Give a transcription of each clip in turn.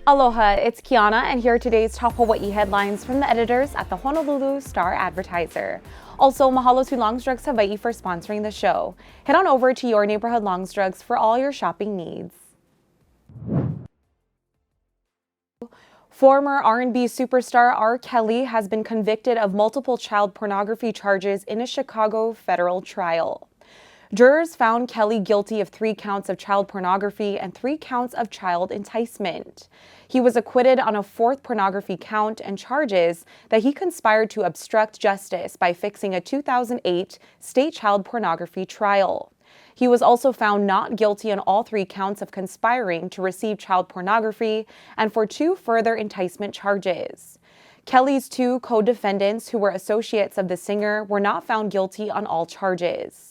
Aloha, it's Kiana, and here are today's top Hawaii headlines from the editors at the Honolulu Star-Advertiser. Also, mahalo to Longs Drugs Hawaii for sponsoring the show. Head on over to your neighborhood Longs Drugs for all your shopping needs. Former R&B superstar R. Kelly has been convicted of multiple child pornography charges in a Chicago federal trial. Jurors found Kelly guilty of 3 counts of child pornography and 3 counts of child enticement. He was acquitted on a 4th pornography count and charges that he conspired to obstruct justice by fixing a 2008 state child pornography trial. He was also found not guilty on all 3 counts of conspiring to receive child pornography and for 2 further enticement charges. Kelly's 2 co-defendants, who were associates of the singer, were not found guilty on all charges.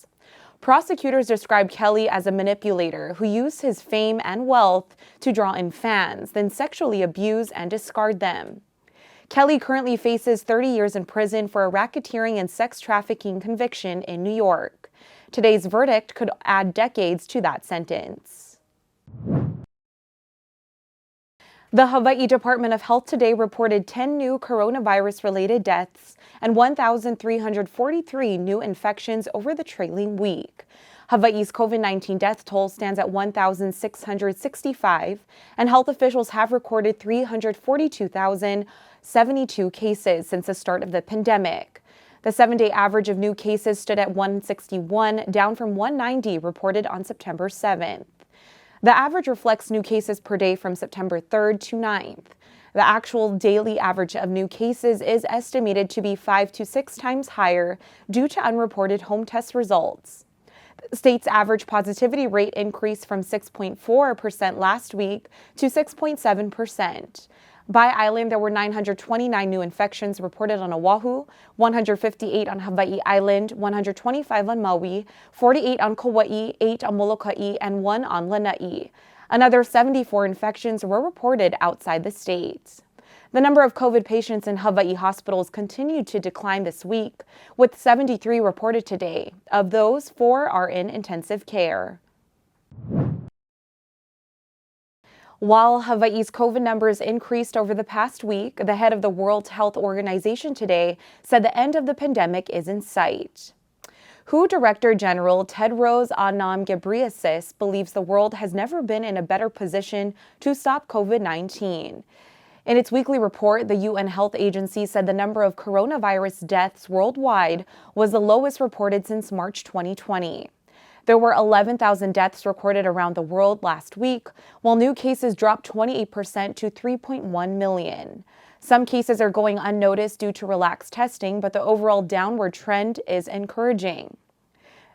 Prosecutors described Kelly as a manipulator who used his fame and wealth to draw in fans, then sexually abuse and discard them. Kelly currently faces 30 years in prison for a racketeering and sex trafficking conviction in New York. Today's verdict could add decades to that sentence. The Hawaii Department of Health today reported 10 new coronavirus-related deaths and 1,343 new infections over the trailing week. Hawaii's COVID-19 death toll stands at 1,665, and health officials have recorded 342,072 cases since the start of the pandemic. The 7-day average of new cases stood at 161, down from 190 reported on September 7th. The average reflects new cases per day from September 3rd to 9th. The actual daily average of new cases is estimated to be 5 to 6 times higher due to unreported home test results. The state's average positivity rate increased from 6.4% last week to 6.7%. By island, there were 929 new infections reported on Oahu, 158 on Hawaii Island, 125 on Maui, 48 on Kauai, 8 on Molokai, and 1 on Lanai. Another 74 infections were reported outside the state. The number of COVID patients in Hawaii hospitals continued to decline this week, with 73 reported today. Of those, 4 are in intensive care. While Hawaii's COVID numbers increased over the past week, the head of the World Health Organization today said the end of the pandemic is in sight. WHO Director General Tedros Adhanom Ghebreyesus believes the world has never been in a better position to stop COVID-19. In its weekly report, the UN Health Agency said the number of coronavirus deaths worldwide was the lowest reported since March 2020. There were 11,000 deaths recorded around the world last week, while new cases dropped 28% to 3.1 million. Some cases are going unnoticed due to relaxed testing, but the overall downward trend is encouraging.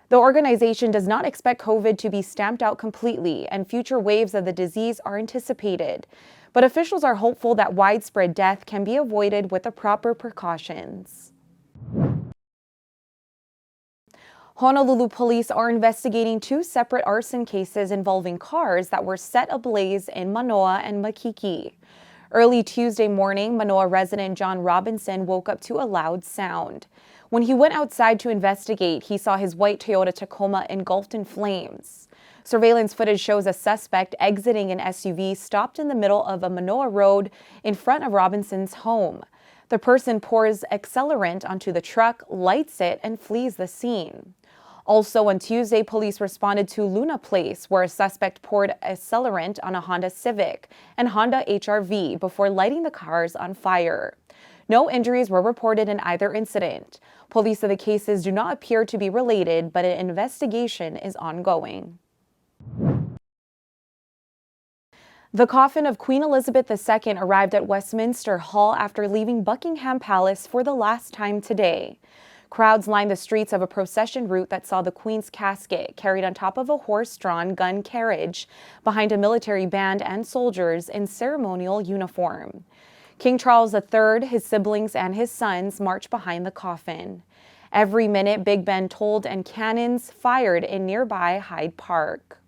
The organization does not expect COVID to be stamped out completely, and future waves of the disease are anticipated. But officials are hopeful that widespread death can be avoided with the proper precautions. Honolulu police are investigating 2 separate arson cases involving cars that were set ablaze in Manoa and Makiki. Early Tuesday morning, Manoa resident John Robinson woke up to a loud sound. When he went outside to investigate, he saw his white Toyota Tacoma engulfed in flames. Surveillance footage shows a suspect exiting an SUV stopped in the middle of a Manoa road in front of Robinson's home. The person pours accelerant onto the truck, lights it, and flees the scene. Also on Tuesday, police responded to Luna Place, where a suspect poured accelerant on a Honda Civic and Honda HR-V before lighting the cars on fire. No injuries were reported in either incident. Police said the cases do not appear to be related, but an investigation is ongoing. The coffin of Queen Elizabeth II arrived at Westminster Hall after leaving Buckingham Palace for the last time today. Crowds lined the streets of a procession route that saw the Queen's casket carried on top of a horse-drawn gun carriage behind a military band and soldiers in ceremonial uniform. King Charles III, his siblings, and his sons marched behind the coffin. Every minute, Big Ben tolled and cannons fired in nearby Hyde Park.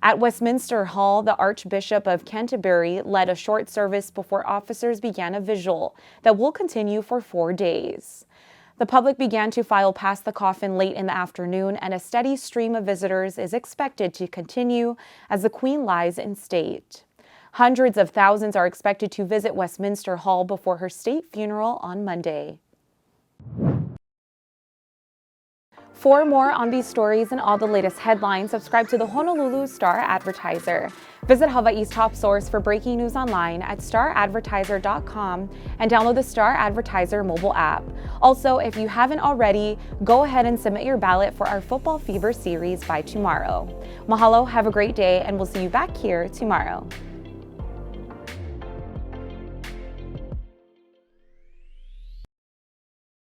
At Westminster Hall, the Archbishop of Canterbury led a short service before officers began a vigil that will continue for 4 days. The public began to file past the coffin late in the afternoon, and a steady stream of visitors is expected to continue as the Queen lies in state. Hundreds of thousands are expected to visit Westminster Hall before her state funeral on Monday. For more on these stories and all the latest headlines, subscribe to the Honolulu Star-Advertiser. Visit Hawaii's top source for breaking news online at staradvertiser.com and download the Star-Advertiser mobile app. Also, if you haven't already, go ahead and submit your ballot for our Football Fever series by tomorrow. Mahalo, have a great day, and we'll see you back here tomorrow.